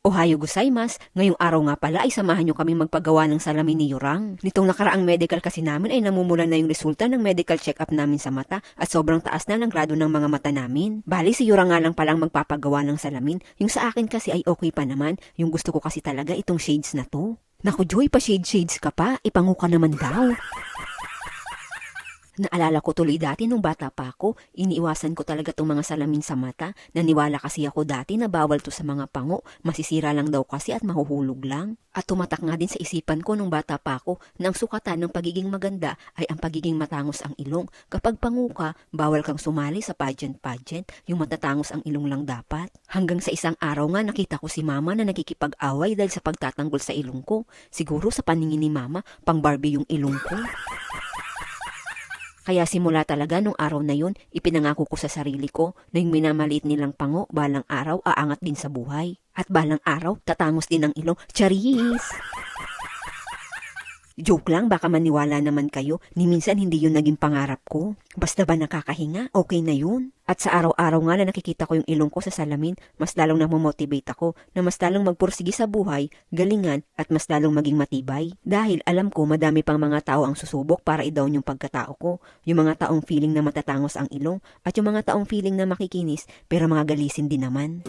Ohayo gozaimasu, ngayong araw nga pala ay samahan nyo kami magpagawa ng salamin ni Yurang. Nitong nakaraang medical kasi namin ay namumula na yung resulta ng medical check-up namin sa mata at sobrang taas na ng grado ng mga mata namin. Bali si Yurang nga lang palang magpapagawa ng salamin, yung sa akin kasi ay okay pa naman, yung gusto ko kasi talaga itong shades na to. Naku Joy, pa shades ka pa, ipangu ka naman daw. Naalala ko tuloy dati nung bata pa ako, iniiwasan ko talaga tong mga salamin sa mata. Naniwala kasi ako dati na bawal to sa mga pango, masisira lang daw kasi at mahuhulog lang. At tumatak nga din sa isipan ko nung bata pa ako na ang sukatan ng pagiging maganda ay ang pagiging matangos ang ilong. Kapag pangu ka, bawal kang sumali sa pageant, yung matatangos ang ilong lang dapat. Hanggang sa isang araw nga nakita ko si mama na nakikipag-away dahil sa pagtatanggol sa ilong ko. Siguro sa paningin ni mama, pang Barbie yung ilong ko. Kaya simula talaga nung araw na yun, ipinangako ko sa sarili ko na yung minamaliit nilang pango, balang araw aangat din sa buhay. At balang araw, tatangos din ang ilong. Charis! Joke lang, baka maniwala naman kayo, ni minsan hindi yun naging pangarap ko. Basta ba nakakahinga, okay na yun. At sa araw-araw nga na nakikita ko yung ilong ko sa salamin, mas lalong namomotivate ako na mas lalong magpursige sa buhay, galingan at mas lalong maging matibay. Dahil alam ko madami pang mga tao ang susubok para i-down yung pagkatao ko. Yung mga taong feeling na matatangos ang ilong at yung mga taong feeling na makikinis pero mga galisin din naman.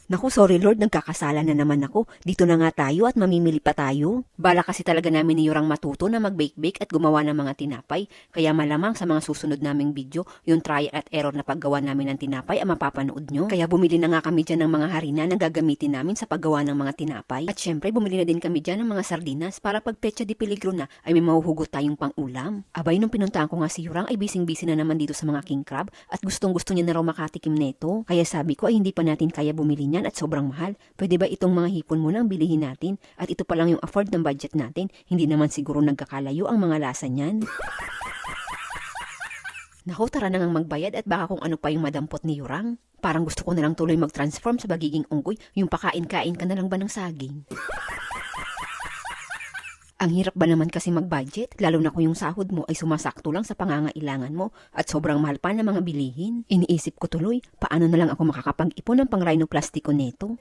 Naku, sorry Lord, nagkakasala na naman ako. Dito na nga tayo at mamimili pa tayo. Bala kasi talaga namin ni Yurang matuto na mag-bake-bake at gumawa ng mga tinapay. Kaya malamang sa mga susunod naming video, yung try at error na paggawa namin ng tinapay ang mapapanood nyo. Kaya bumili na nga kami dyan ng mga harina na gagamitin namin sa paggawa ng mga tinapay. At syempre, bumili na din kami dyan ng mga sardinas para pag petsa di peligro na ay may mahuhugot tayong pang-ulam. Abay, nung pinuntaan ko nga si Yurang ay bising-busy na naman dito sa mga king crab at gustong-gusto niya na raw makatikim neto. Kaya sabi ko ay hindi pa natin kaya bumili niyan at sobrang mahal. Pwede ba itong mga hipon mo nang bilihin natin? At ito pa lang yung afford ng budget natin. Hindi naman siguro nagkakalayo ang mga lasa niyan. Naku, tara na ngang magbayad at baka kung ano pa yung madampot ni Yurang. Parang gusto ko na lang tuloy mag-transform sa pagiging unggoy, yung pakain-kain ka na lang ba ng saging? Ang hirap ba naman kasi mag-budget, lalo na kung yung sahod mo ay sumasakto lang sa pangangailangan mo at sobrang mahal pa ng mga bilihin. Iniisip ko tuloy, paano na lang ako makakapag-ipon ng pang-rhinoplastiko neto?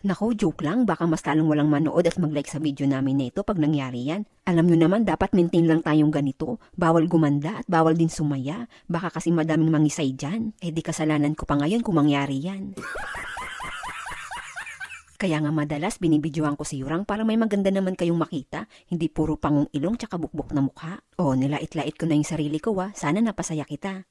Nako, joke lang, baka mas lalong walang manood at mag-like sa video namin neto pag nangyari yan. Alam nyo naman, dapat maintain lang tayong ganito. Bawal gumanda at bawal din sumaya. Baka kasi madaming mangisay dyan. Eh di kasalanan ko pa ngayon kung mangyari yan. Kaya nga madalas binibidyohan ko si Yurang para may maganda naman kayong makita, hindi puro pangong ilong tsaka bukbok na mukha. O, nilait-lait ko na yung sarili ko sana napasaya kita.